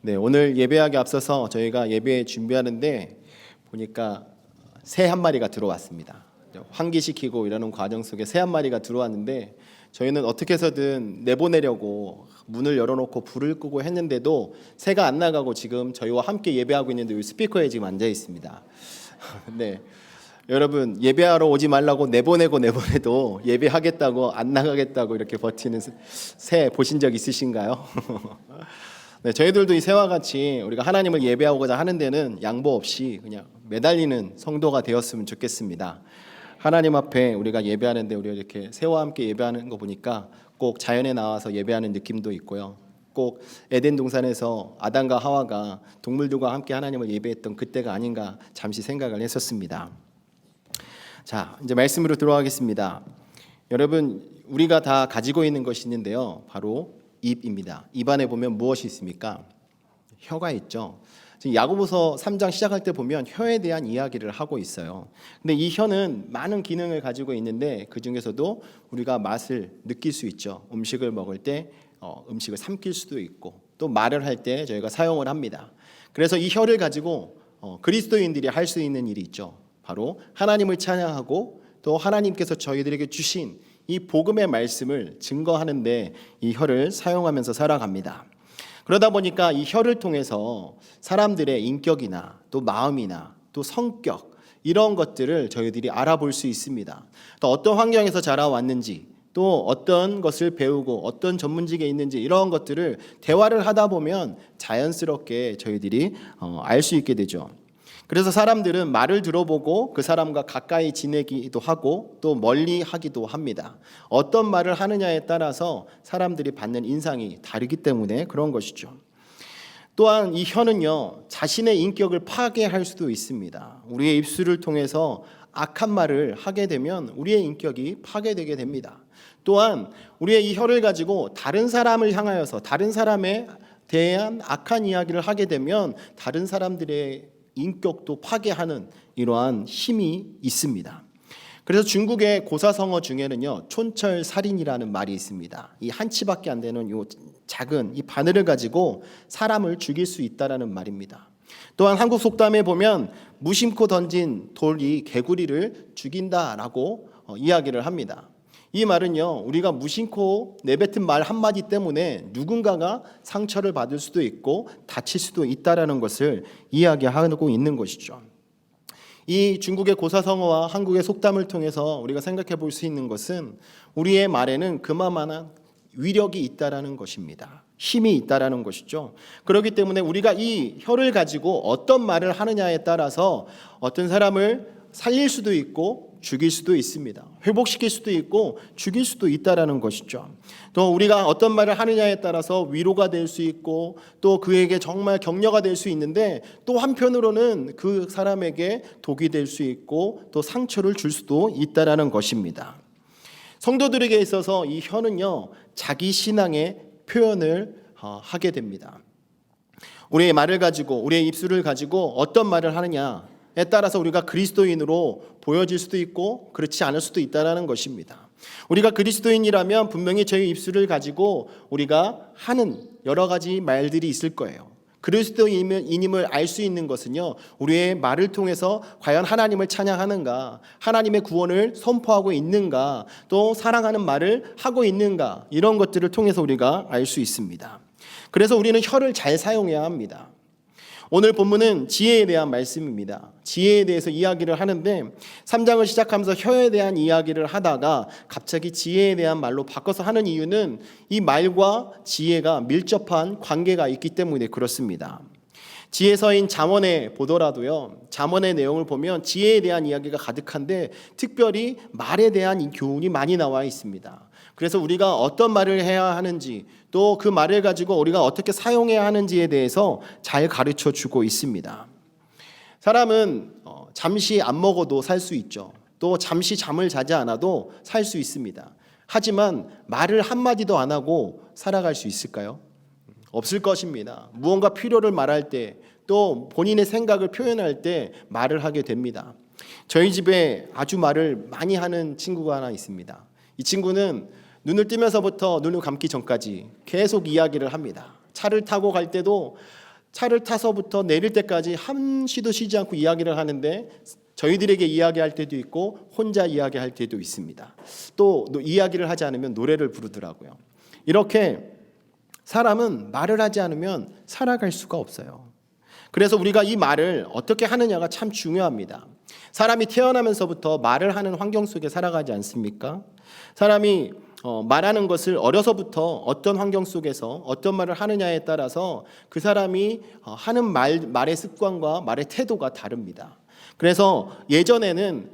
네, 오늘 예배하기 앞서서 저희가 예배 준비하는데 보니까 새 한 마리가 들어왔습니다. 환기시키고 이러는 과정 속에 새 한 마리가 들어왔는데 저희는 어떻게 해서든 내보내려고 문을 열어놓고 불을 끄고 했는데도 새가 안 나가고 지금 저희와 함께 예배하고 있는데 여기 스피커에 지금 앉아 있습니다. 네, 여러분 예배하러 오지 말라고 내보내도 예배하겠다고 안 나가겠다고 이렇게 버티는 새 보신 적 있으신가요? 네, 저희들도 이 새와 같이 우리가 하나님을 예배하고자 하는 데는 양보 없이 그냥 매달리는 성도가 되었으면 좋겠습니다. 하나님 앞에 우리가 예배하는데 우리가 이렇게 새와 함께 예배하는 거 보니까 꼭 자연에 나와서 예배하는 느낌도 있고요. 꼭 에덴 동산에서 아담과 하와가 동물들과 함께 하나님을 예배했던 그때가 아닌가 잠시 생각을 했었습니다. 자, 이제 말씀으로 들어가겠습니다. 여러분, 우리가 다 가지고 있는 것이 있는데요. 바로 입입니다. 입 안에 보면 무엇이 있습니까? 혀가 있죠. 지금 야고보서 3장 시작할 때 보면 혀에 대한 이야기를 하고 있어요. 근데 이 혀는 많은 기능을 가지고 있는데 그 중에서도 우리가 맛을 느낄 수 있죠. 음식을 먹을 때 음식을 삼킬 수도 있고 또 말을 할 때 저희가 사용을 합니다. 그래서 이 혀를 가지고 그리스도인들이 할 수 있는 일이 있죠. 바로 하나님을 찬양하고 또 하나님께서 저희들에게 주신 이 복음의 말씀을 증거하는데 이 혀를 사용하면서 살아갑니다. 그러다 보니까 이 혀를 통해서 사람들의 인격이나 또 마음이나 또 성격 이런 것들을 저희들이 알아볼 수 있습니다. 또 어떤 환경에서 자라왔는지 또 어떤 것을 배우고 어떤 전문직에 있는지 이런 것들을 대화를 하다 보면 자연스럽게 저희들이 알 수 있게 되죠. 그래서 사람들은 말을 들어보고 그 사람과 가까이 지내기도 하고 또 멀리 하기도 합니다. 어떤 말을 하느냐에 따라서 사람들이 받는 인상이 다르기 때문에 그런 것이죠. 또한 이 혀는요, 자신의 인격을 파괴할 수도 있습니다. 우리의 입술을 통해서 악한 말을 하게 되면 우리의 인격이 파괴되게 됩니다. 또한 우리의 이 혀를 가지고 다른 사람을 향하여서 다른 사람에 대한 악한 이야기를 하게 되면 다른 사람들의 인격도 파괴하는 이러한 힘이 있습니다. 그래서 중국의 고사성어 중에는요, 촌철살인이라는 말이 있습니다. 이 한 치밖에 안 되는 요 작은 이 바늘을 가지고 사람을 죽일 수 있다라는 말입니다. 또한 한국 속담에 보면 무심코 던진 돌이 개구리를 죽인다라고 이야기를 합니다. 이 말은요, 우리가 무심코 내뱉은 말 한마디 때문에 누군가가 상처를 받을 수도 있고 다칠 수도 있다라는 것을 이야기하고 있는 것이죠. 이 중국의 고사성어와 한국의 속담을 통해서 우리가 생각해 볼 수 있는 것은 우리의 말에는 그만한 위력이 있다라는 것입니다. 힘이 있다라는 것이죠. 그렇기 때문에 우리가 이 혀를 가지고 어떤 말을 하느냐에 따라서 어떤 사람을 살릴 수도 있고 죽일 수도 있습니다. 회복시킬 수도 있고 죽일 수도 있다라는 것이죠. 또 우리가 어떤 말을 하느냐에 따라서 위로가 될 수 있고 또 그에게 정말 격려가 될 수 있는데 또 한편으로는 그 사람에게 독이 될 수 있고 또 상처를 줄 수도 있다라는 것입니다. 성도들에게 있어서 이 혀는요, 자기 신앙의 표현을 하게 됩니다. 우리의 말을 가지고 우리의 입술을 가지고 어떤 말을 하느냐에 따라서 우리가 그리스도인으로 보여질 수도 있고 그렇지 않을 수도 있다는 것입니다. 우리가 그리스도인이라면 분명히 저희 입술을 가지고 우리가 하는 여러 가지 말들이 있을 거예요. 그리스도인임을 알 수 있는 것은요, 우리의 말을 통해서 과연 하나님을 찬양하는가, 하나님의 구원을 선포하고 있는가, 또 사랑하는 말을 하고 있는가, 이런 것들을 통해서 우리가 알 수 있습니다. 그래서 우리는 혀를 잘 사용해야 합니다. 오늘 본문은 지혜에 대한 말씀입니다. 지혜에 대해서 이야기를 하는데 3장을 시작하면서 혀에 대한 이야기를 하다가 갑자기 지혜에 대한 말로 바꿔서 하는 이유는 이 말과 지혜가 밀접한 관계가 있기 때문에 그렇습니다. 지혜서인 잠언에 보더라도요, 잠언의 내용을 보면 지혜에 대한 이야기가 가득한데 특별히 말에 대한 교훈이 많이 나와 있습니다. 그래서 우리가 어떤 말을 해야 하는지 또 그 말을 가지고 우리가 어떻게 사용해야 하는지에 대해서 잘 가르쳐 주고 있습니다. 사람은 잠시 안 먹어도 살 수 있죠. 또 잠시 잠을 자지 않아도 살 수 있습니다. 하지만 말을 한마디도 안 하고 살아갈 수 있을까요? 없을 것입니다. 무언가 필요를 말할 때 또 본인의 생각을 표현할 때 말을 하게 됩니다. 저희 집에 아주 말을 많이 하는 친구가 하나 있습니다. 이 친구는 눈을 뜨면서부터 눈을 감기 전까지 계속 이야기를 합니다. 차를 타고 갈 때도 차를 타서부터 내릴 때까지 한시도 쉬지 않고 이야기를 하는데 저희들에게 이야기할 때도 있고 혼자 이야기할 때도 있습니다. 또 이야기를 하지 않으면 노래를 부르더라고요. 이렇게 사람은 말을 하지 않으면 살아갈 수가 없어요. 그래서 우리가 이 말을 어떻게 하느냐가 참 중요합니다. 사람이 태어나면서부터 말을 하는 환경 속에 살아가지 않습니까? 사람이 말하는 것을 어려서부터 어떤 환경 속에서 어떤 말을 하느냐에 따라서 그 사람이 하는 말의 습관과 말의 태도가 다릅니다. 그래서 예전에는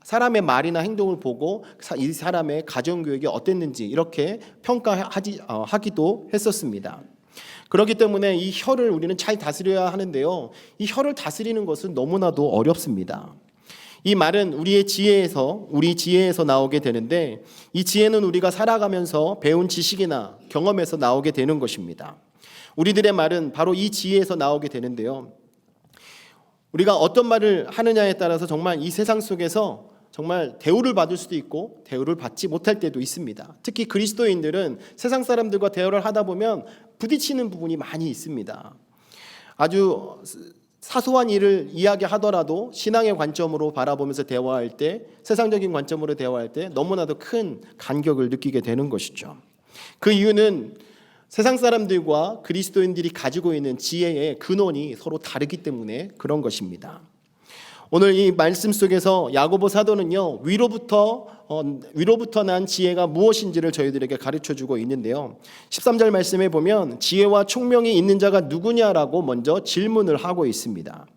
사람의 말이나 행동을 보고 이 사람의 가정교육이 어땠는지 이렇게 평가하기도 했었습니다. 그렇기 때문에 이 혀를 우리는 잘 다스려야 하는데요. 이 혀를 다스리는 것은 너무나도 어렵습니다. 이 말은 우리 지혜에서 나오게 되는데 이 지혜는 우리가 살아가면서 배운 지식이나 경험에서 나오게 되는 것입니다. 우리들의 말은 바로 이 지혜에서 나오게 되는데요. 우리가 어떤 말을 하느냐에 따라서 정말 이 세상 속에서 정말 대우를 받을 수도 있고 대우를 받지 못할 때도 있습니다. 특히 그리스도인들은 세상 사람들과 대화를 하다 보면 부딪히는 부분이 많이 있습니다. 아주 사소한 일을 이야기하더라도 신앙의 관점으로 바라보면서 대화할 때, 세상적인 관점으로 대화할 때 너무나도 큰 간격을 느끼게 되는 것이죠. 그 이유는 세상 사람들과 그리스도인들이 가지고 있는 지혜의 근원이 서로 다르기 때문에 그런 것입니다. 오늘 이 말씀 속에서 야고보 사도는요, 위로부터 난 지혜가 무엇인지를 저희들에게 가르쳐주고 있는데요. 13절 말씀에 보면 지혜와 총명이 있는 자가 누구냐라고 먼저 질문을 하고 있습니다.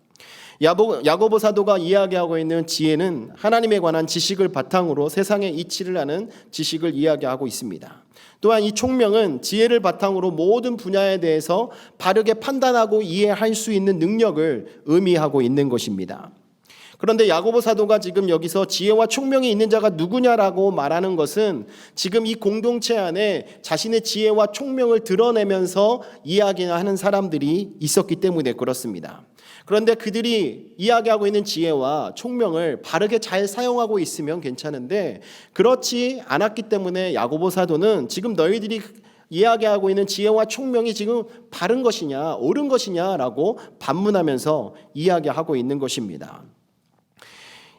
야고보 사도가 이야기하고 있는 지혜는 하나님에 관한 지식을 바탕으로 세상의 이치를 아는 지식을 이야기하고 있습니다. 또한 이 총명은 지혜를 바탕으로 모든 분야에 대해서 바르게 판단하고 이해할 수 있는 능력을 의미하고 있는 것입니다. 그런데 야고보 사도가 지금 여기서 지혜와 총명이 있는 자가 누구냐라고 말하는 것은 지금 이 공동체 안에 자신의 지혜와 총명을 드러내면서 이야기하는 사람들이 있었기 때문에 그렇습니다. 그런데 그들이 이야기하고 있는 지혜와 총명을 바르게 잘 사용하고 있으면 괜찮은데 그렇지 않았기 때문에 야고보 사도는 지금 너희들이 이야기하고 있는 지혜와 총명이 지금 바른 것이냐 옳은 것이냐라고 반문하면서 이야기하고 있는 것입니다.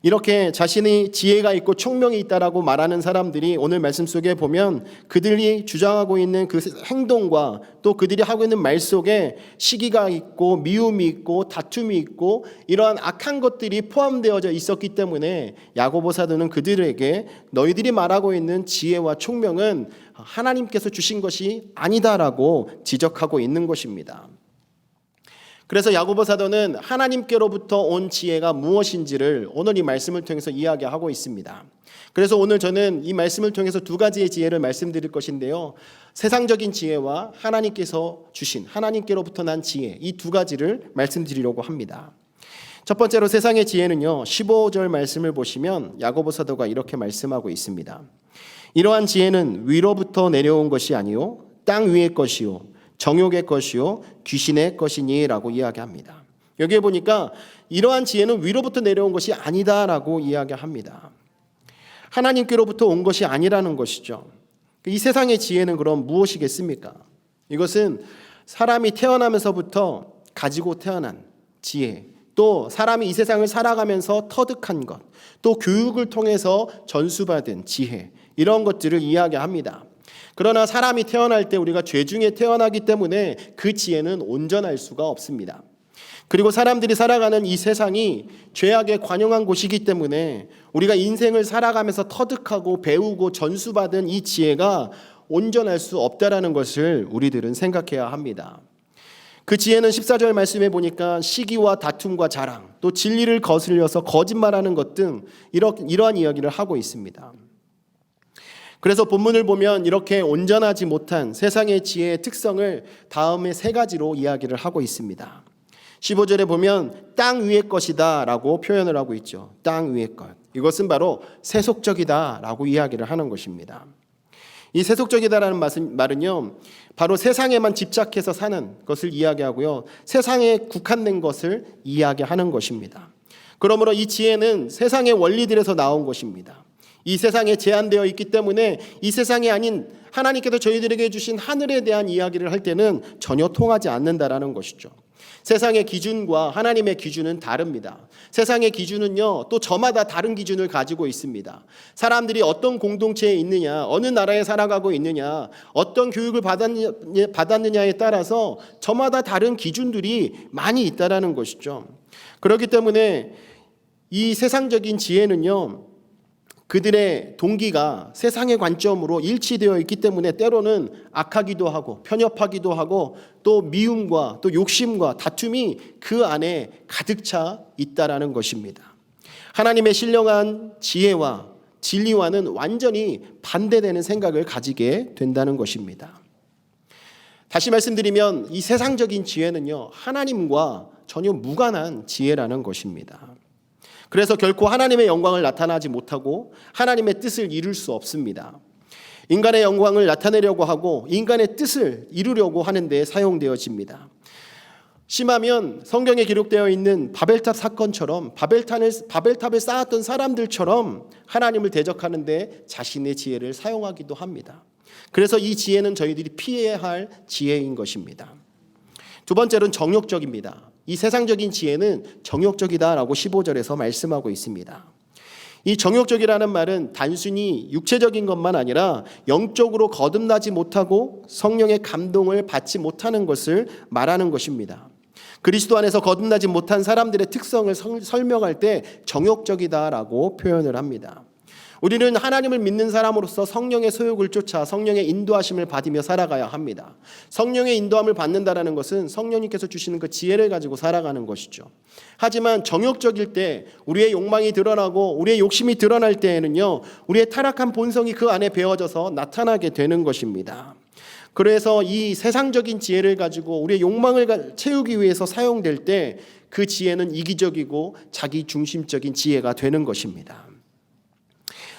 이렇게 자신이 지혜가 있고 총명이 있다라고 말하는 사람들이 오늘 말씀 속에 보면 그들이 주장하고 있는 그 행동과 또 그들이 하고 있는 말 속에 시기가 있고 미움이 있고 다툼이 있고 이러한 악한 것들이 포함되어져 있었기 때문에 야고보 사도는 그들에게 너희들이 말하고 있는 지혜와 총명은 하나님께서 주신 것이 아니다라고 지적하고 있는 것입니다. 그래서 야고보 사도는 하나님께로부터 온 지혜가 무엇인지를 오늘 이 말씀을 통해서 이야기하고 있습니다. 그래서 오늘 저는 이 말씀을 통해서 두 가지의 지혜를 말씀드릴 것인데요. 세상적인 지혜와 하나님께서 주신 하나님께로부터 난 지혜, 이 두 가지를 말씀드리려고 합니다. 첫 번째로 세상의 지혜는요. 15절 말씀을 보시면 야고보 사도가 이렇게 말씀하고 있습니다. 이러한 지혜는 위로부터 내려온 것이 아니요 땅 위의 것이요 정욕의 것이요 귀신의 것이니라고 이야기합니다. 여기에 보니까 이러한 지혜는 위로부터 내려온 것이 아니다라고 이야기합니다. 하나님께로부터 온 것이 아니라는 것이죠. 이 세상의 지혜는 그럼 무엇이겠습니까? 이것은 사람이 태어나면서부터 가지고 태어난 지혜, 또 사람이 이 세상을 살아가면서 터득한 것, 또 교육을 통해서 전수받은 지혜, 이런 것들을 이야기합니다. 그러나 사람이 태어날 때 우리가 죄 중에 태어나기 때문에 그 지혜는 온전할 수가 없습니다. 그리고 사람들이 살아가는 이 세상이 죄악에 관영한 곳이기 때문에 우리가 인생을 살아가면서 터득하고 배우고 전수받은 이 지혜가 온전할 수 없다라는 것을 우리들은 생각해야 합니다. 그 지혜는 14절 말씀에 보니까 시기와 다툼과 자랑, 또 진리를 거슬려서 거짓말하는 것 등 이러한 이야기를 하고 있습니다. 그래서 본문을 보면 이렇게 온전하지 못한 세상의 지혜의 특성을 다음에 세 가지로 이야기를 하고 있습니다. 15절에 보면 땅 위의 것이다 라고 표현을 하고 있죠. 땅 위의 것. 이것은 바로 세속적이다 라고 이야기를 하는 것입니다. 이 세속적이다라는 말은요, 바로 세상에만 집착해서 사는 것을 이야기하고요, 세상에 국한된 것을 이야기하는 것입니다. 그러므로 이 지혜는 세상의 원리들에서 나온 것입니다. 이 세상에 제한되어 있기 때문에 이 세상이 아닌 하나님께서 저희들에게 주신 하늘에 대한 이야기를 할 때는 전혀 통하지 않는다라는 것이죠. 세상의 기준과 하나님의 기준은 다릅니다. 세상의 기준은요, 또 저마다 다른 기준을 가지고 있습니다. 사람들이 어떤 공동체에 있느냐, 어느 나라에 살아가고 있느냐, 어떤 교육을 받았느냐에 따라서 저마다 다른 기준들이 많이 있다라는 것이죠. 그렇기 때문에 이 세상적인 지혜는요, 그들의 동기가 세상의 관점으로 일치되어 있기 때문에 때로는 악하기도 하고 편협하기도 하고 또 미움과 또 욕심과 다툼이 그 안에 가득 차 있다라는 것입니다. 하나님의 신령한 지혜와 진리와는 완전히 반대되는 생각을 가지게 된다는 것입니다. 다시 말씀드리면 이 세상적인 지혜는요, 하나님과 전혀 무관한 지혜라는 것입니다. 그래서 결코 하나님의 영광을 나타나지 못하고 하나님의 뜻을 이룰 수 없습니다. 인간의 영광을 나타내려고 하고 인간의 뜻을 이루려고 하는 데 사용되어집니다. 심하면 성경에 기록되어 있는 바벨탑 사건처럼 바벨탑을 쌓았던 사람들처럼 하나님을 대적하는 데 자신의 지혜를 사용하기도 합니다. 그래서 이 지혜는 저희들이 피해야 할 지혜인 것입니다. 두 번째로는 정욕적입니다. 이 세상적인 지혜는 정욕적이다라고 15절에서 말씀하고 있습니다. 이 정욕적이라는 말은 단순히 육체적인 것만 아니라 영적으로 거듭나지 못하고 성령의 감동을 받지 못하는 것을 말하는 것입니다. 그리스도 안에서 거듭나지 못한 사람들의 특성을 설명할 때 정욕적이다라고 표현을 합니다. 우리는 하나님을 믿는 사람으로서 성령의 소욕을 쫓아 성령의 인도하심을 받으며 살아가야 합니다. 성령의 인도함을 받는다는 것은 성령님께서 주시는 그 지혜를 가지고 살아가는 것이죠. 하지만 정욕적일 때 우리의 욕망이 드러나고 우리의 욕심이 드러날 때에는요, 우리의 타락한 본성이 그 안에 배어져서 나타나게 되는 것입니다. 그래서 이 세상적인 지혜를 가지고 우리의 욕망을 채우기 위해서 사용될 때 그 지혜는 이기적이고 자기 중심적인 지혜가 되는 것입니다.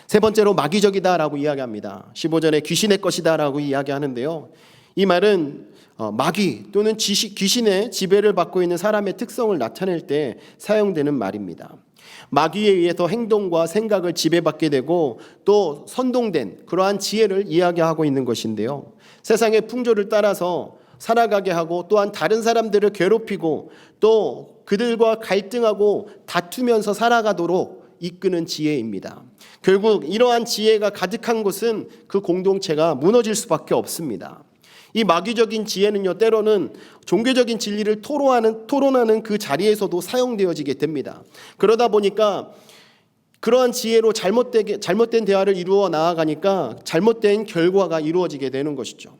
세 번째로 마귀적이다라고 이야기합니다. 15절에 귀신의 것이다라고 이야기하는데요. 이 말은 마귀 또는 귀신의 지배를 받고 있는 사람의 특성을 나타낼 때 사용되는 말입니다. 마귀에 의해서 행동과 생각을 지배받게 되고 또 선동된 그러한 지혜를 이야기하고 있는 것인데요. 세상의 풍조를 따라서 살아가게 하고 또한 다른 사람들을 괴롭히고 또 그들과 갈등하고 다투면서 살아가도록 이끄는 지혜입니다. 결국 이러한 지혜가 가득한 곳은 그 공동체가 무너질 수밖에 없습니다. 이 마귀적인 지혜는요, 때로는 종교적인 진리를 토론하는 그 자리에서도 사용되어지게 됩니다. 그러다 보니까 그러한 지혜로 잘못된 대화를 이루어 나아가니까 잘못된 결과가 이루어지게 되는 것이죠.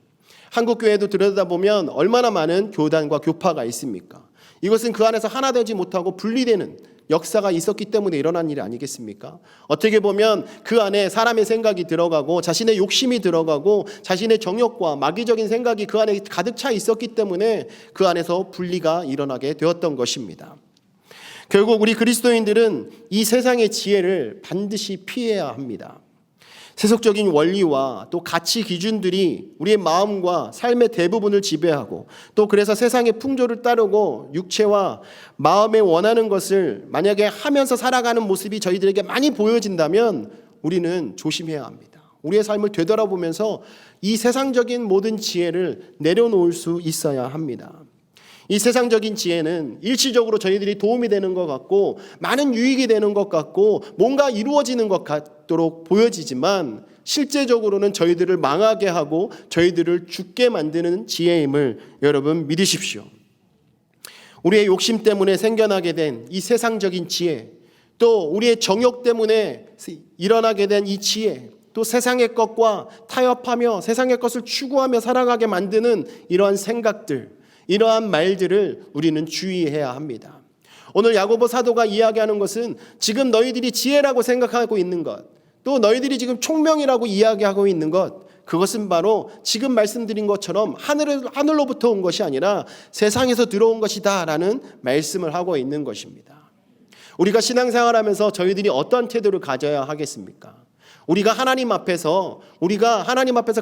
한국 교회도 들여다보면 얼마나 많은 교단과 교파가 있습니까? 이것은 그 안에서 하나 되지 못하고 분리되는 역사가 있었기 때문에 일어난 일이 아니겠습니까? 어떻게 보면 그 안에 사람의 생각이 들어가고 자신의 욕심이 들어가고 자신의 정욕과 마귀적인 생각이 그 안에 가득 차 있었기 때문에 그 안에서 분리가 일어나게 되었던 것입니다. 결국 우리 그리스도인들은 이 세상의 지혜를 반드시 피해야 합니다. 세속적인 원리와 또 가치 기준들이 우리의 마음과 삶의 대부분을 지배하고 또 그래서 세상의 풍조를 따르고 육체와 마음에 원하는 것을 만약에 하면서 살아가는 모습이 저희들에게 많이 보여진다면 우리는 조심해야 합니다. 우리의 삶을 되돌아보면서 이 세상적인 모든 지혜를 내려놓을 수 있어야 합니다. 이 세상적인 지혜는 일시적으로 저희들이 도움이 되는 것 같고 많은 유익이 되는 것 같고 뭔가 이루어지는 것 같도록 보여지지만 실제적으로는 저희들을 망하게 하고 저희들을 죽게 만드는 지혜임을 여러분 믿으십시오. 우리의 욕심 때문에 생겨나게 된 이 세상적인 지혜, 또 우리의 정욕 때문에 일어나게 된 이 지혜, 또 세상의 것과 타협하며 세상의 것을 추구하며 살아가게 만드는 이러한 생각들, 이러한 말들을 우리는 주의해야 합니다. 오늘 야고보 사도가 이야기하는 것은 지금 너희들이 지혜라고 생각하고 있는 것, 또 너희들이 지금 총명이라고 이야기하고 있는 것, 그것은 바로 지금 말씀드린 것처럼 하늘로부터 온 것이 아니라 세상에서 들어온 것이다 라는 말씀을 하고 있는 것입니다. 우리가 신앙생활하면서 저희들이 어떤 태도를 가져야 하겠습니까? 우리가 하나님 앞에서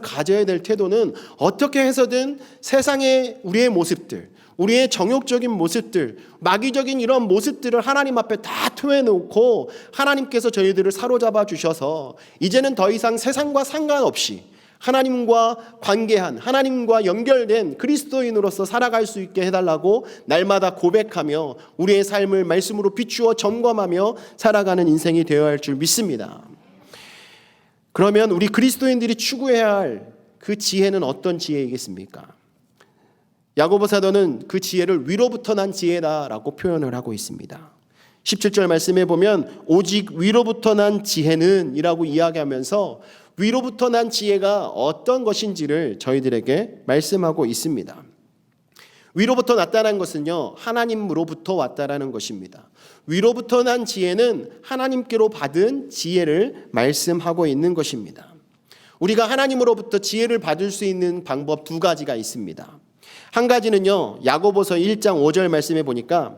가져야 될 태도는 어떻게 해서든 세상의 우리의 모습들, 우리의 정욕적인 모습들, 마귀적인 이런 모습들을 하나님 앞에 다 토해놓고 하나님께서 저희들을 사로잡아 주셔서 이제는 더 이상 세상과 상관없이 하나님과 관계한, 하나님과 연결된 그리스도인으로서 살아갈 수 있게 해달라고 날마다 고백하며 우리의 삶을 말씀으로 비추어 점검하며 살아가는 인생이 되어야 할 줄 믿습니다. 그러면 우리 그리스도인들이 추구해야 할 그 지혜는 어떤 지혜이겠습니까? 야고보 사도는 그 지혜를 위로부터 난 지혜다라고 표현을 하고 있습니다. 17절 말씀에 보면 오직 위로부터 난 지혜는 이라고 이야기하면서 위로부터 난 지혜가 어떤 것인지를 저희들에게 말씀하고 있습니다. 위로부터 났다는 것은요, 하나님으로부터 왔다라는 것입니다. 위로부터 난 지혜는 하나님께로 받은 지혜를 말씀하고 있는 것입니다. 우리가 하나님으로부터 지혜를 받을 수 있는 방법 두 가지가 있습니다. 한 가지는요, 야고보서 1장 5절 말씀에 보니까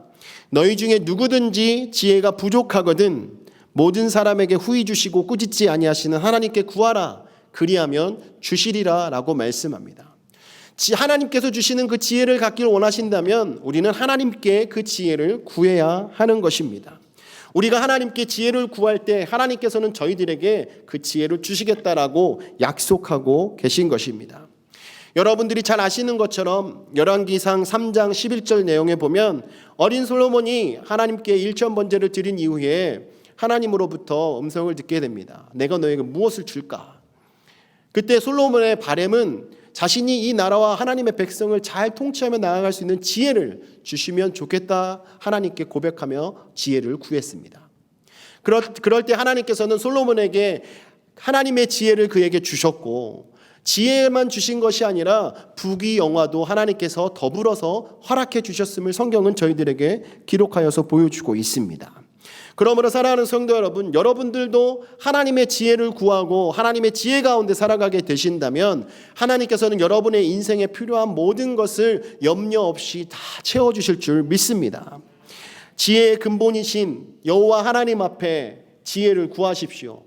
너희 중에 누구든지 지혜가 부족하거든 모든 사람에게 후히 주시고 꾸짖지 아니하시는 하나님께 구하라 그리하면 주시리라 라고 말씀합니다. 하나님께서 주시는 그 지혜를 갖기를 원하신다면 우리는 하나님께 그 지혜를 구해야 하는 것입니다. 우리가 하나님께 지혜를 구할 때 하나님께서는 저희들에게 그 지혜를 주시겠다라고 약속하고 계신 것입니다. 여러분들이 잘 아시는 것처럼 열왕기상 3장 11절 내용에 보면 어린 솔로몬이 하나님께 일천번제를 드린 이후에 하나님으로부터 음성을 듣게 됩니다. 내가 너에게 무엇을 줄까? 그때 솔로몬의 바람은 자신이 이 나라와 하나님의 백성을 잘 통치하며 나아갈 수 있는 지혜를 주시면 좋겠다 하나님께 고백하며 지혜를 구했습니다. 그럴 때 하나님께서는 솔로몬에게 하나님의 지혜를 그에게 주셨고 지혜만 주신 것이 아니라 부귀영화도 하나님께서 더불어서 허락해 주셨음을 성경은 저희들에게 기록하여서 보여주고 있습니다. 그러므로 사랑하는 성도 여러분, 여러분들도 하나님의 지혜를 구하고 하나님의 지혜 가운데 살아가게 되신다면 하나님께서는 여러분의 인생에 필요한 모든 것을 염려 없이 다 채워주실 줄 믿습니다. 지혜의 근본이신 여호와 하나님 앞에 지혜를 구하십시오.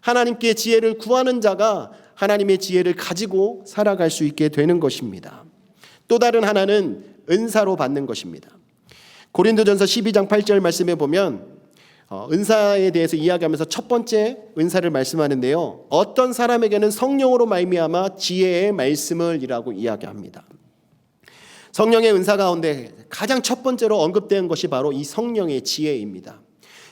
하나님께 지혜를 구하는 자가 하나님의 지혜를 가지고 살아갈 수 있게 되는 것입니다. 또 다른 하나는 은사로 받는 것입니다. 고린도전서 12장 8절 말씀에 보면 은사에 대해서 이야기하면서 첫 번째 은사를 말씀하는데요, 어떤 사람에게는 성령으로 말미암아 지혜의 말씀을 이라고 이야기합니다. 성령의 은사 가운데 가장 첫 번째로 언급된 것이 바로 이 성령의 지혜입니다.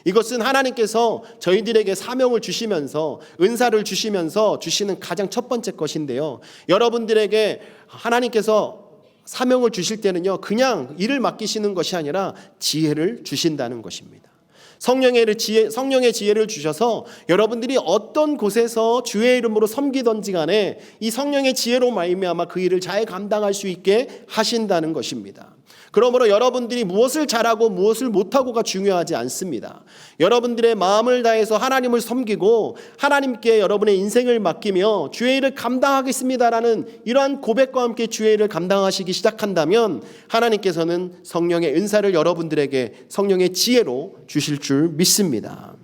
이것은 하나님께서 저희들에게 사명을 주시면서 은사를 주시면서 주시는 가장 첫 번째 것인데요, 여러분들에게 하나님께서 사명을 주실 때는요, 그냥 일을 맡기시는 것이 아니라 지혜를 주신다는 것입니다. 성령의 지혜를 주셔서 여러분들이 어떤 곳에서 주의 이름으로 섬기든지 간에 이 성령의 지혜로 말미암아 그 일을 잘 감당할 수 있게 하신다는 것입니다. 그러므로 여러분들이 무엇을 잘하고 무엇을 못하고가 중요하지 않습니다. 여러분들의 마음을 다해서 하나님을 섬기고 하나님께 여러분의 인생을 맡기며 주의 일을 감당하겠습니다라는 이러한 고백과 함께 주의 일을 감당하시기 시작한다면 하나님께서는 성령의 은사를 여러분들에게 성령의 지혜로 주실 줄 믿습니다.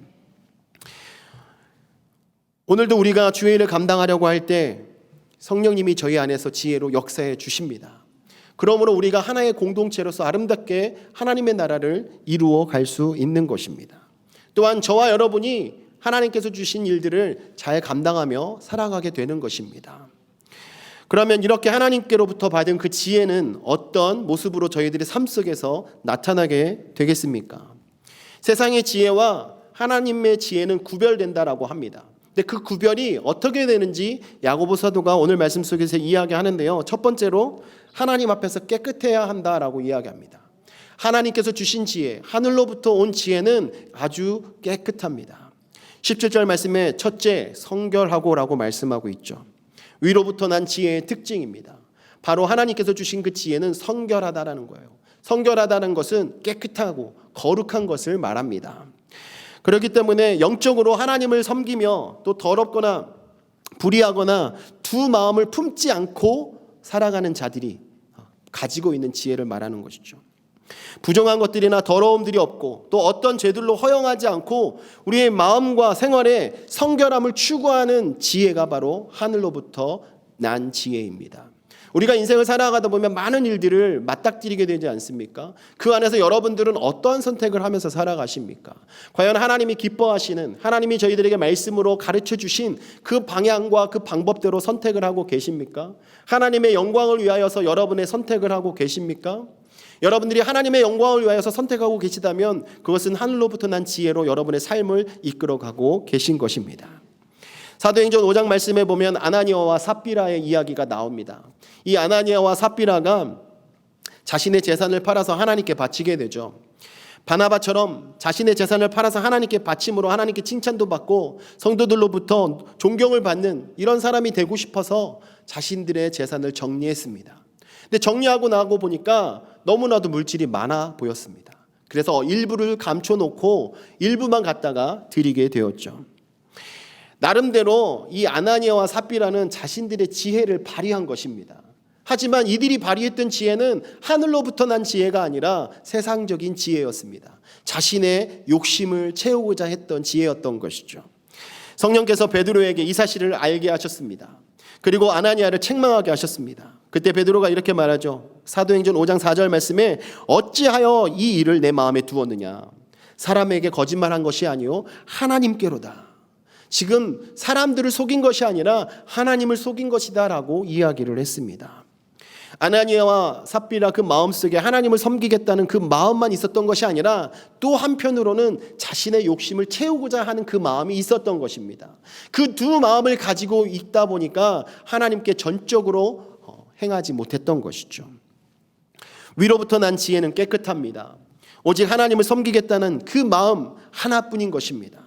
오늘도 우리가 주의 일을 감당하려고 할 때 성령님이 저희 안에서 지혜로 역사해 주십니다. 그러므로 우리가 하나의 공동체로서 아름답게 하나님의 나라를 이루어 갈 수 있는 것입니다. 또한 저와 여러분이 하나님께서 주신 일들을 잘 감당하며 살아가게 되는 것입니다. 그러면 이렇게 하나님께로부터 받은 그 지혜는 어떤 모습으로 저희들의 삶 속에서 나타나게 되겠습니까? 세상의 지혜와 하나님의 지혜는 구별된다라고 합니다. 근데 그 구별이 어떻게 되는지 야고보 사도가 오늘 말씀 속에서 이야기하는데요, 첫 번째로 하나님 앞에서 깨끗해야 한다라고 이야기합니다. 하나님께서 주신 지혜, 하늘로부터 온 지혜는 아주 깨끗합니다. 17절 말씀에 첫째 성결하고라고 말씀하고 있죠. 위로부터 난 지혜의 특징입니다. 바로 하나님께서 주신 그 지혜는 성결하다라는 거예요. 성결하다는 것은 깨끗하고 거룩한 것을 말합니다. 그렇기 때문에 영적으로 하나님을 섬기며 또 더럽거나 불의하거나 두 마음을 품지 않고 살아가는 자들이 가지고 있는 지혜를 말하는 것이죠. 부정한 것들이나 더러움들이 없고 또 어떤 죄들로 허용하지 않고 우리의 마음과 생활에 성결함을 추구하는 지혜가 바로 하늘로부터 난 지혜입니다. 우리가 인생을 살아가다 보면 많은 일들을 맞닥뜨리게 되지 않습니까? 그 안에서 여러분들은 어떠한 선택을 하면서 살아가십니까? 과연 하나님이 기뻐하시는, 하나님이 저희들에게 말씀으로 가르쳐 주신 그 방향과 그 방법대로 선택을 하고 계십니까? 하나님의 영광을 위하여서 여러분의 선택을 하고 계십니까? 여러분들이 하나님의 영광을 위하여서 선택하고 계시다면 그것은 하늘로부터 난 지혜로 여러분의 삶을 이끌어가고 계신 것입니다. 사도행전 5장 말씀에 보면 아나니아와 삽비라의 이야기가 나옵니다. 이 아나니아와 삽비라가 자신의 재산을 팔아서 하나님께 바치게 되죠. 바나바처럼 자신의 재산을 팔아서 하나님께 바침으로 하나님께 칭찬도 받고 성도들로부터 존경을 받는 이런 사람이 되고 싶어서 자신들의 재산을 정리했습니다. 근데 정리하고 나고 보니까 너무나도 물질이 많아 보였습니다. 그래서 일부를 감춰놓고 일부만 갖다가 드리게 되었죠. 나름대로 이 아나니아와 삽비라는 자신들의 지혜를 발휘한 것입니다. 하지만 이들이 발휘했던 지혜는 하늘로부터 난 지혜가 아니라 세상적인 지혜였습니다. 자신의 욕심을 채우고자 했던 지혜였던 것이죠. 성령께서 베드로에게 이 사실을 알게 하셨습니다. 그리고 아나니아를 책망하게 하셨습니다. 그때 베드로가 이렇게 말하죠. 사도행전 5장 4절 말씀에 어찌하여 이 일을 내 마음에 두었느냐. 사람에게 거짓말한 것이 아니요 하나님께로다. 지금 사람들을 속인 것이 아니라 하나님을 속인 것이다 라고 이야기를 했습니다. 아나니아와 삽비라 그 마음속에 하나님을 섬기겠다는 그 마음만 있었던 것이 아니라 또 한편으로는 자신의 욕심을 채우고자 하는 그 마음이 있었던 것입니다. 그 두 마음을 가지고 있다 보니까 하나님께 전적으로 행하지 못했던 것이죠. 위로부터 난 지혜는 깨끗합니다. 오직 하나님을 섬기겠다는 그 마음 하나뿐인 것입니다.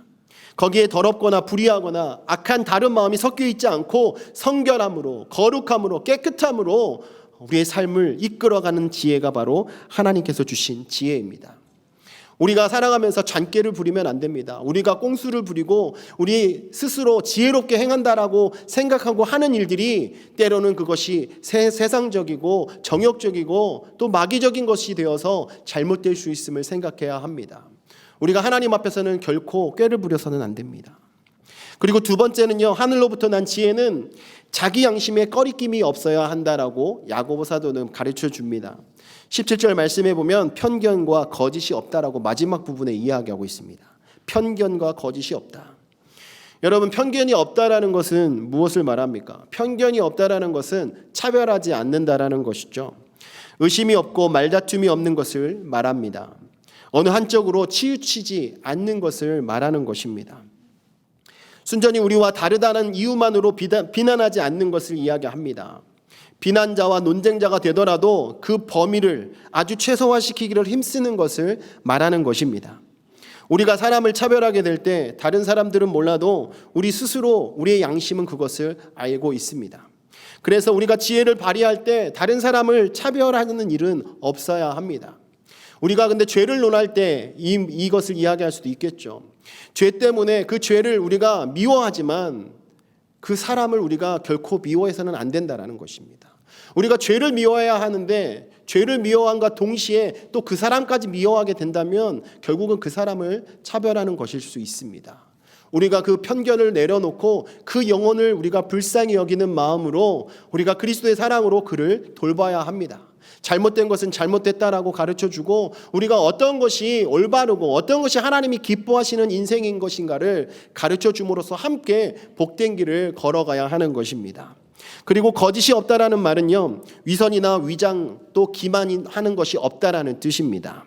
거기에 더럽거나 불의하거나 악한 다른 마음이 섞여 있지 않고 성결함으로 거룩함으로 깨끗함으로 우리의 삶을 이끌어가는 지혜가 바로 하나님께서 주신 지혜입니다. 우리가 살아가면서 잔꾀를 부리면 안 됩니다. 우리가 꼼수를 부리고 우리 스스로 지혜롭게 행한다라고 생각하고 하는 일들이 때로는 그것이 세상적이고 정욕적이고 또 마귀적인 것이 되어서 잘못될 수 있음을 생각해야 합니다. 우리가 하나님 앞에서는 결코 꾀를 부려서는 안 됩니다. 그리고 두 번째는요, 하늘로부터 난 지혜는 자기 양심에 꺼리낌이 없어야 한다라고 야고보 사도는 가르쳐 줍니다. 17절 말씀에 보면 편견과 거짓이 없다라고 마지막 부분에 이야기하고 있습니다. 편견과 거짓이 없다. 여러분, 편견이 없다라는 것은 무엇을 말합니까? 편견이 없다라는 것은 차별하지 않는다라는 것이죠. 의심이 없고 말다툼이 없는 것을 말합니다. 어느 한쪽으로 치우치지 않는 것을 말하는 것입니다. 순전히 우리와 다르다는 이유만으로 비난하지 않는 것을 이야기합니다. 비난자와 논쟁자가 되더라도 그 범위를 아주 최소화시키기를 힘쓰는 것을 말하는 것입니다. 우리가 사람을 차별하게 될 때 다른 사람들은 몰라도 우리 스스로 우리의 양심은 그것을 알고 있습니다. 그래서 우리가 지혜를 발휘할 때 다른 사람을 차별하는 일은 없어야 합니다. 우리가 근데 죄를 논할 때 이것을 이야기할 수도 있겠죠. 죄 때문에 그 죄를 우리가 미워하지만 그 사람을 우리가 결코 미워해서는 안 된다는 것입니다. 우리가 죄를 미워해야 하는데 죄를 미워함과 동시에 또 그 사람까지 미워하게 된다면 결국은 그 사람을 차별하는 것일 수 있습니다. 우리가 그 편견을 내려놓고 그 영혼을 우리가 불쌍히 여기는 마음으로 우리가 그리스도의 사랑으로 그를 돌봐야 합니다. 잘못된 것은 잘못됐다라고 가르쳐주고 우리가 어떤 것이 올바르고 어떤 것이 하나님이 기뻐하시는 인생인 것인가를 가르쳐줌으로써 함께 복된 길을 걸어가야 하는 것입니다. 그리고 거짓이 없다라는 말은요, 위선이나 위장 또 기만하는 것이 없다라는 뜻입니다.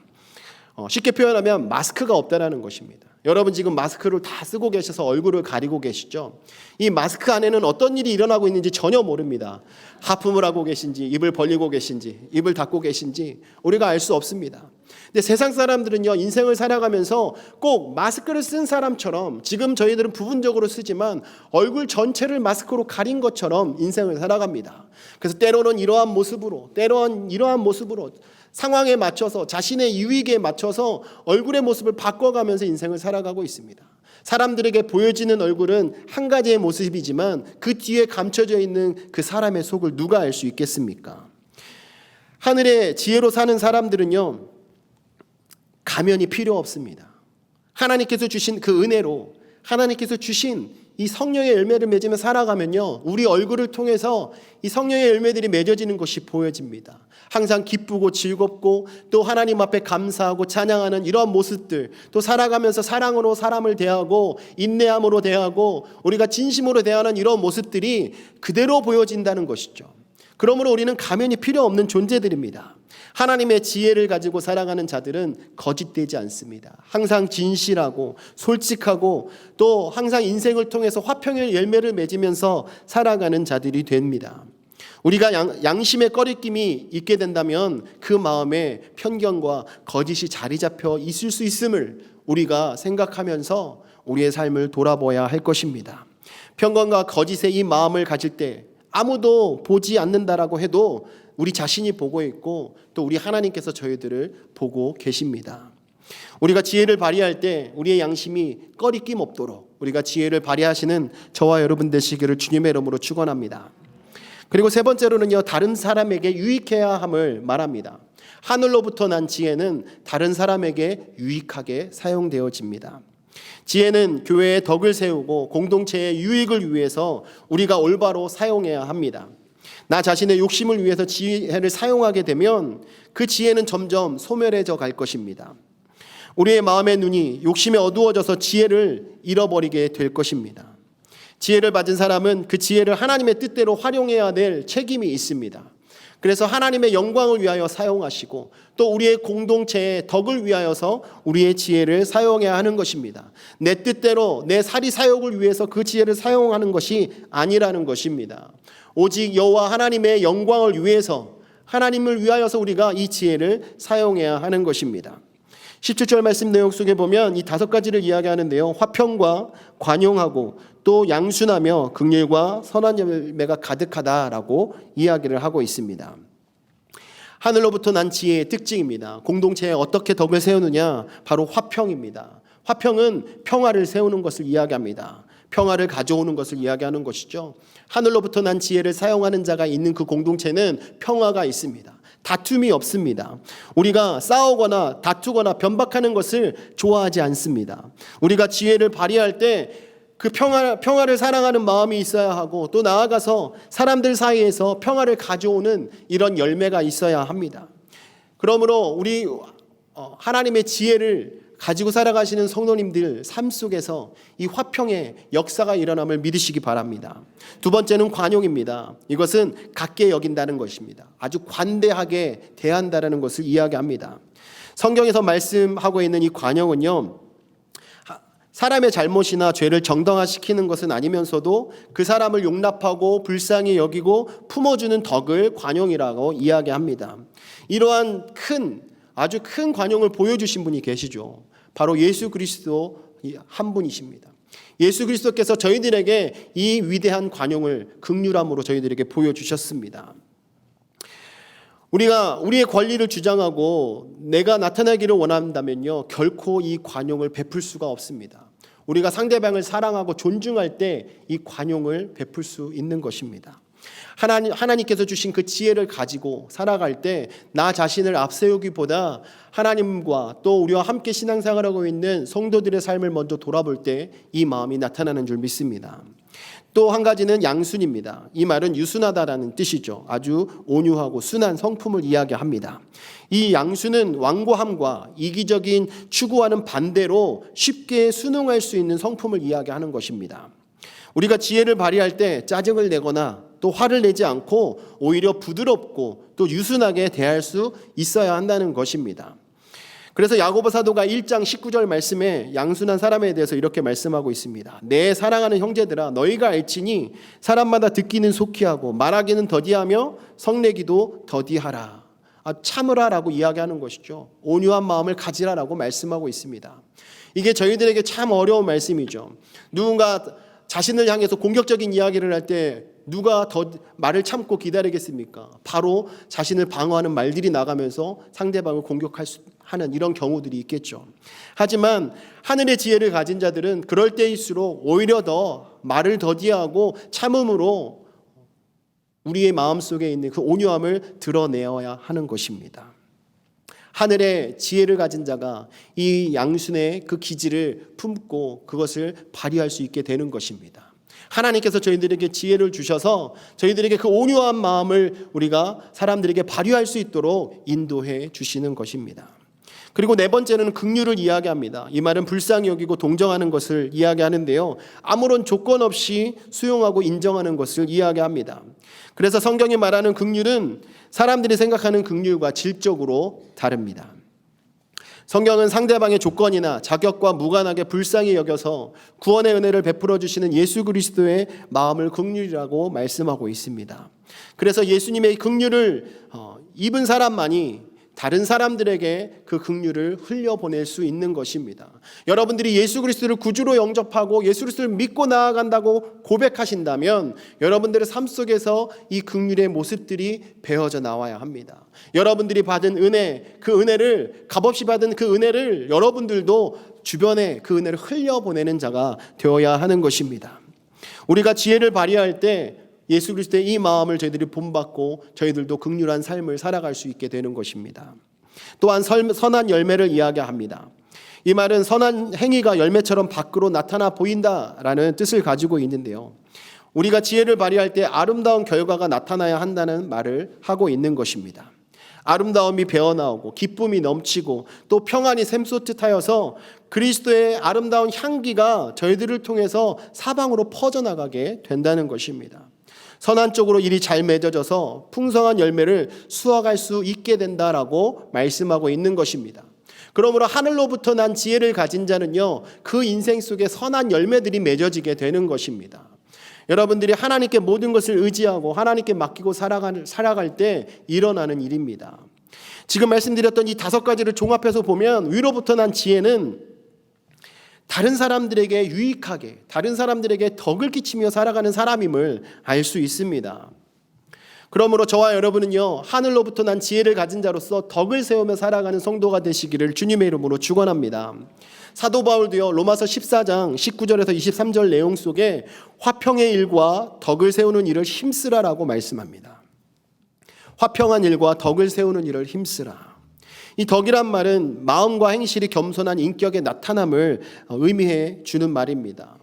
쉽게 표현하면 마스크가 없다라는 것입니다. 여러분 지금 마스크를 다 쓰고 계셔서 얼굴을 가리고 계시죠? 이 마스크 안에는 어떤 일이 일어나고 있는지 전혀 모릅니다. 하품을 하고 계신지, 입을 벌리고 계신지, 입을 닫고 계신지 우리가 알 수 없습니다. 근데 세상 사람들은요, 인생을 살아가면서 꼭 마스크를 쓴 사람처럼, 지금 저희들은 부분적으로 쓰지만 얼굴 전체를 마스크로 가린 것처럼 인생을 살아갑니다. 그래서 때로는 이러한 모습으로, 때로는 이러한 모습으로 상황에 맞춰서 자신의 유익에 맞춰서 얼굴의 모습을 바꿔가면서 인생을 살아가고 있습니다. 사람들에게 보여지는 얼굴은 한 가지의 모습이지만 그 뒤에 감춰져 있는 그 사람의 속을 누가 알 수 있겠습니까? 하늘의 지혜로 사는 사람들은요, 가면이 필요 없습니다. 하나님께서 주신 그 은혜로, 하나님께서 주신 이 성령의 열매를 맺으며 살아가면요, 우리 얼굴을 통해서 이 성령의 열매들이 맺어지는 것이 보여집니다. 항상 기쁘고 즐겁고 또 하나님 앞에 감사하고 찬양하는 이러한 모습들, 또 살아가면서 사랑으로 사람을 대하고 인내함으로 대하고 우리가 진심으로 대하는 이러한 모습들이 그대로 보여진다는 것이죠. 그러므로 우리는 가면이 필요 없는 존재들입니다. 하나님의 지혜를 가지고 살아가는 자들은 거짓되지 않습니다. 항상 진실하고 솔직하고 또 항상 인생을 통해서 화평의 열매를 맺으면서 살아가는 자들이 됩니다. 우리가 양심의 꺼리낌이 있게 된다면 그 마음에 편견과 거짓이 자리 잡혀 있을 수 있음을 우리가 생각하면서 우리의 삶을 돌아봐야 할 것입니다. 편견과 거짓의 이 마음을 가질 때 아무도 보지 않는다라고 해도 우리 자신이 보고 있고 또 우리 하나님께서 저희들을 보고 계십니다. 우리가 지혜를 발휘할 때 우리의 양심이 꺼리낌 없도록 우리가 지혜를 발휘하시는 저와 여러분 되시기를 주님의 이름으로 축원합니다. 그리고 세 번째로는요, 다른 사람에게 유익해야 함을 말합니다. 하늘로부터 난 지혜는 다른 사람에게 유익하게 사용되어집니다. 지혜는 교회의 덕을 세우고 공동체의 유익을 위해서 우리가 올바로 사용해야 합니다. 나 자신의 욕심을 위해서 지혜를 사용하게 되면 그 지혜는 점점 소멸해져 갈 것입니다. 우리의 마음의 눈이 욕심에 어두워져서 지혜를 잃어버리게 될 것입니다. 지혜를 받은 사람은 그 지혜를 하나님의 뜻대로 활용해야 될 책임이 있습니다. 그래서 하나님의 영광을 위하여 사용하시고 또 우리의 공동체의 덕을 위하여서 우리의 지혜를 사용해야 하는 것입니다. 내 뜻대로 내 사리 사욕을 위해서 그 지혜를 사용하는 것이 아니라는 것입니다. 오직 여호와 하나님의 영광을 위해서 하나님을 위하여서 우리가 이 지혜를 사용해야 하는 것입니다. 17절 말씀 내용 속에 보면 이 5가지를 이야기하는데요, 화평과 관용하고 또 양순하며 긍휼과 선한 열매가 가득하다라고 이야기를 하고 있습니다. 하늘로부터 난 지혜의 특징입니다. 공동체에 어떻게 덕을 세우느냐, 바로 화평입니다. 화평은 평화를 세우는 것을 이야기합니다. 평화를 가져오는 것을 이야기하는 것이죠. 하늘로부터 난 지혜를 사용하는 자가 있는 그 공동체는 평화가 있습니다. 다툼이 없습니다. 우리가 싸우거나 다투거나 변박하는 것을 좋아하지 않습니다. 우리가 지혜를 발휘할 때 그 평화를 사랑하는 마음이 있어야 하고 또 나아가서 사람들 사이에서 평화를 가져오는 이런 열매가 있어야 합니다. 그러므로 우리 하나님의 지혜를 가지고 살아가시는 성도님들 삶 속에서 이 화평의 역사가 일어남을 믿으시기 바랍니다. 두 번째는 관용입니다. 이것은 갖게 여긴다는 것입니다. 아주 관대하게 대한다는 것을 이야기합니다. 성경에서 말씀하고 있는 이 관용은요, 사람의 잘못이나 죄를 정당화시키는 것은 아니면서도 그 사람을 용납하고 불쌍히 여기고 품어주는 덕을 관용이라고 이야기합니다. 이러한 아주 큰 관용을 보여주신 분이 계시죠. 바로 예수 그리스도 한 분이십니다. 예수 그리스도께서 저희들에게 이 위대한 관용을 긍휼함으로 저희들에게 보여주셨습니다. 우리가 우리의 권리를 주장하고 내가 나타나기를 원한다면요, 결코 이 관용을 베풀 수가 없습니다. 우리가 상대방을 사랑하고 존중할 때 이 관용을 베풀 수 있는 것입니다. 하나님께서 주신 그 지혜를 가지고 살아갈 때 나 자신을 앞세우기보다 하나님과 또 우리와 함께 신앙생활하고 있는 성도들의 삶을 먼저 돌아볼 때 이 마음이 나타나는 줄 믿습니다. 또 한 가지는 양순입니다. 이 말은 유순하다라는 뜻이죠. 아주 온유하고 순한 성품을 이야기합니다. 이 양순은 완고함과 이기적인 추구와는 반대로 쉽게 순응할 수 있는 성품을 이야기하는 것입니다. 우리가 지혜를 발휘할 때 짜증을 내거나 또 화를 내지 않고 오히려 부드럽고 또 유순하게 대할 수 있어야 한다는 것입니다. 그래서 야고보 사도가 1장 19절 말씀에 양순한 사람에 대해서 이렇게 말씀하고 있습니다. 내 사랑하는 형제들아, 너희가 알지니 사람마다 듣기는 속히 하고 말하기는 더디하며 성내기도 더디하라. 참으라라고 이야기하는 것이죠. 온유한 마음을 가지라라고 말씀하고 있습니다. 이게 저희들에게 참 어려운 말씀이죠. 누군가 자신을 향해서 공격적인 이야기를 할 때 누가 더 말을 참고 기다리겠습니까? 바로 자신을 방어하는 말들이 나가면서 상대방을 공격하는 이런 경우들이 있겠죠. 하지만 하늘의 지혜를 가진 자들은 그럴 때일수록 오히려 더 말을 더디하고 참음으로 우리의 마음속에 있는 그 온유함을 드러내어야 하는 것입니다. 하늘의 지혜를 가진 자가 이 양순의 그 기질을 품고 그것을 발휘할 수 있게 되는 것입니다. 하나님께서 저희들에게 지혜를 주셔서 저희들에게 그 온유한 마음을 우리가 사람들에게 발휘할 수 있도록 인도해 주시는 것입니다. 그리고 네 번째는 긍휼을 이야기합니다. 이 말은 불쌍히 여기고 동정하는 것을 이야기하는데요, 아무런 조건 없이 수용하고 인정하는 것을 이야기합니다. 그래서 성경이 말하는 긍휼은 사람들이 생각하는 긍휼과 질적으로 다릅니다. 성경은 상대방의 조건이나 자격과 무관하게 불쌍히 여겨서 구원의 은혜를 베풀어 주시는 예수 그리스도의 마음을 긍휼이라고 말씀하고 있습니다. 그래서 예수님의 긍휼을 입은 사람만이 다른 사람들에게 그 긍휼을 흘려보낼 수 있는 것입니다. 여러분들이 예수 그리스도를 구주로 영접하고 예수 그리스도를 믿고 나아간다고 고백하신다면 여러분들의 삶 속에서 이 긍휼의 모습들이 배어져 나와야 합니다. 여러분들이 받은 은혜, 그 은혜를 값없이 받은 그 은혜를 여러분들도 주변에 그 은혜를 흘려보내는 자가 되어야 하는 것입니다. 우리가 지혜를 발휘할 때 예수 그리스도의 이 마음을 저희들이 본받고 저희들도 긍휼한 삶을 살아갈 수 있게 되는 것입니다. 또한 선한 열매를 이야기합니다. 이 말은 선한 행위가 열매처럼 밖으로 나타나 보인다라는 뜻을 가지고 있는데요, 우리가 지혜를 발휘할 때 아름다운 결과가 나타나야 한다는 말을 하고 있는 것입니다. 아름다움이 배어나오고 기쁨이 넘치고 또 평안이 샘솟듯하여서 그리스도의 아름다운 향기가 저희들을 통해서 사방으로 퍼져나가게 된다는 것입니다. 선한 쪽으로 일이 잘 맺어져서 풍성한 열매를 수확할 수 있게 된다라고 말씀하고 있는 것입니다. 그러므로 하늘로부터 난 지혜를 가진 자는요, 그 인생 속에 선한 열매들이 맺어지게 되는 것입니다. 여러분들이 하나님께 모든 것을 의지하고 하나님께 맡기고 살아갈 때 일어나는 일입니다. 지금 말씀드렸던 이 5가지를 종합해서 보면 위로부터 난 지혜는 다른 사람들에게 유익하게, 다른 사람들에게 덕을 끼치며 살아가는 사람임을 알 수 있습니다. 그러므로 저와 여러분은요, 하늘로부터 난 지혜를 가진 자로서 덕을 세우며 살아가는 성도가 되시기를 주님의 이름으로 축원합니다. 사도 바울도요, 로마서 14장 19절에서 23절 내용 속에 화평의 일과 덕을 세우는 일을 힘쓰라라고 말씀합니다. 화평한 일과 덕을 세우는 일을 힘쓰라. 이 덕이란 말은 마음과 행실이 겸손한 인격의 나타남을 의미해 주는 말입니다.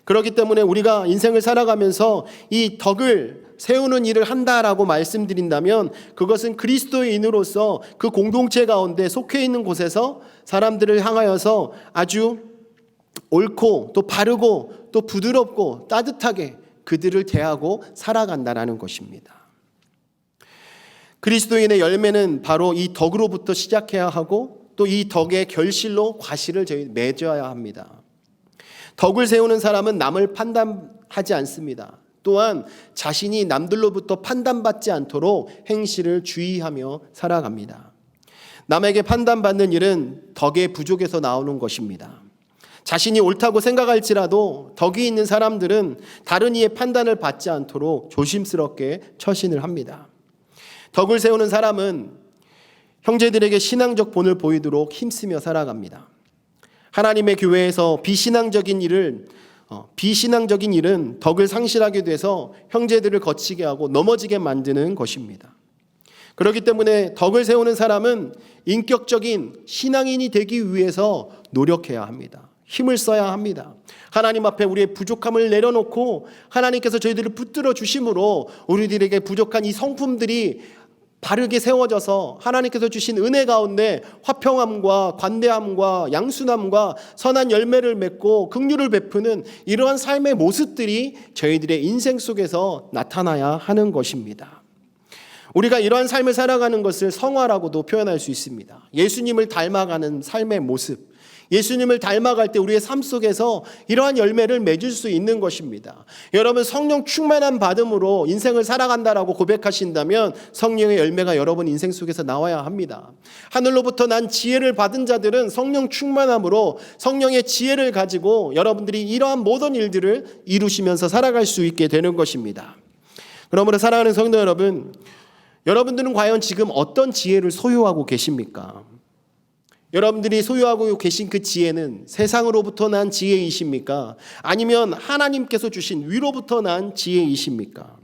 그렇기 때문에 우리가 인생을 살아가면서 이 덕을 세우는 일을 한다라고 말씀드린다면 그것은 그리스도인으로서 그 공동체 가운데 속해 있는 곳에서 사람들을 향하여서 아주 옳고 또 바르고 또 부드럽고 따뜻하게 그들을 대하고 살아간다라는 것입니다. 그리스도인의 열매는 바로 이 덕으로부터 시작해야 하고 또 이 덕의 결실로 과실을 저희 맺어야 합니다. 덕을 세우는 사람은 남을 판단하지 않습니다. 또한 자신이 남들로부터 판단받지 않도록 행실을 주의하며 살아갑니다. 남에게 판단받는 일은 덕의 부족에서 나오는 것입니다. 자신이 옳다고 생각할지라도 덕이 있는 사람들은 다른 이의 판단을 받지 않도록 조심스럽게 처신을 합니다. 덕을 세우는 사람은 형제들에게 신앙적 본을 보이도록 힘쓰며 살아갑니다. 하나님의 교회에서 비신앙적인 일은 덕을 상실하게 돼서 형제들을 거치게 하고 넘어지게 만드는 것입니다. 그렇기 때문에 덕을 세우는 사람은 인격적인 신앙인이 되기 위해서 노력해야 합니다. 힘을 써야 합니다. 하나님 앞에 우리의 부족함을 내려놓고 하나님께서 저희들을 붙들어 주심으로 우리들에게 부족한 이 성품들이 바르게 세워져서 하나님께서 주신 은혜 가운데 화평함과 관대함과 양순함과 선한 열매를 맺고 긍휼을 베푸는 이러한 삶의 모습들이 저희들의 인생 속에서 나타나야 하는 것입니다. 우리가 이러한 삶을 살아가는 것을 성화라고도 표현할 수 있습니다. 예수님을 닮아가는 삶의 모습, 예수님을 닮아갈 때 우리의 삶 속에서 이러한 열매를 맺을 수 있는 것입니다. 여러분 성령 충만한 받음으로 인생을 살아간다라고 고백하신다면 성령의 열매가 여러분 인생 속에서 나와야 합니다. 하늘로부터 난 지혜를 받은 자들은 성령 충만함으로 성령의 지혜를 가지고 여러분들이 이러한 모든 일들을 이루시면서 살아갈 수 있게 되는 것입니다. 그러므로 사랑하는 성도 여러분, 여러분들은 과연 지금 어떤 지혜를 소유하고 계십니까? 여러분들이 소유하고 계신 그 지혜는 세상으로부터 난 지혜이십니까? 아니면 하나님께서 주신 위로부터 난 지혜이십니까?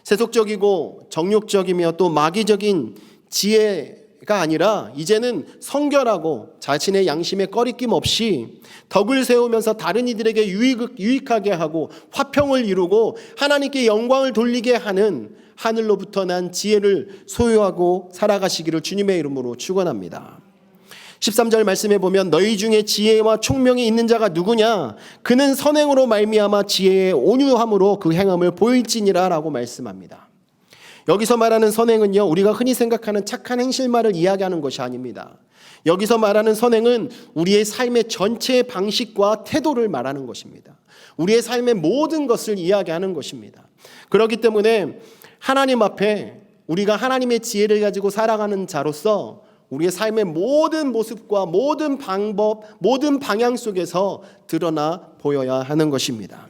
세속적이고 정욕적이며 또 마귀적인 지혜 아니라 이제는 성결하고 자신의 양심에 꺼리낌 없이 덕을 세우면서 다른 이들에게 유익하게 하고 화평을 이루고 하나님께 영광을 돌리게 하는 하늘로부터 난 지혜를 소유하고 살아가시기를 주님의 이름으로 축원합니다. 13절 말씀에 보면 너희 중에 지혜와 총명이 있는 자가 누구냐? 그는 선행으로 말미암아 지혜의 온유함으로 그 행함을 보일지니라 라고 말씀합니다. 여기서 말하는 선행은요, 우리가 흔히 생각하는 착한 행실만을 이야기하는 것이 아닙니다. 여기서 말하는 선행은 우리의 삶의 전체의 방식과 태도를 말하는 것입니다. 우리의 삶의 모든 것을 이야기하는 것입니다. 그렇기 때문에 하나님 앞에 우리가 하나님의 지혜를 가지고 살아가는 자로서 우리의 삶의 모든 모습과 모든 방법, 모든 방향 속에서 드러나 보여야 하는 것입니다.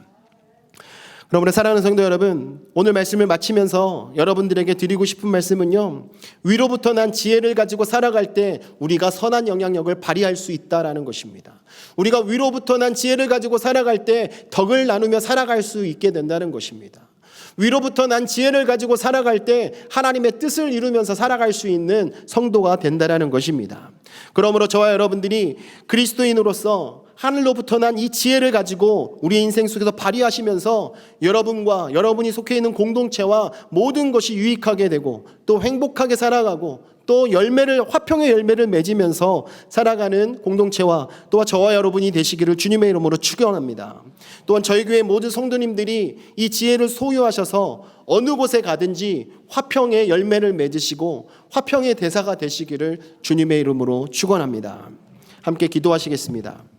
그러므로 사랑하는 성도 여러분, 오늘 말씀을 마치면서 여러분들에게 드리고 싶은 말씀은요, 위로부터 난 지혜를 가지고 살아갈 때 우리가 선한 영향력을 발휘할 수 있다라는 것입니다. 우리가 위로부터 난 지혜를 가지고 살아갈 때 덕을 나누며 살아갈 수 있게 된다는 것입니다. 위로부터 난 지혜를 가지고 살아갈 때 하나님의 뜻을 이루면서 살아갈 수 있는 성도가 된다는 것입니다. 그러므로 저와 여러분들이 그리스도인으로서 하늘로부터 난 이 지혜를 가지고 우리의 인생 속에서 발휘하시면서 여러분과 여러분이 속해 있는 공동체와 모든 것이 유익하게 되고 또 행복하게 살아가고 또 화평의 열매를 맺으면서 살아가는 공동체와 또한 저와 여러분이 되시기를 주님의 이름으로 축원합니다. 또한 저희 교회 모든 성도님들이 이 지혜를 소유하셔서 어느 곳에 가든지 화평의 열매를 맺으시고 화평의 대사가 되시기를 주님의 이름으로 축원합니다. 함께 기도하시겠습니다.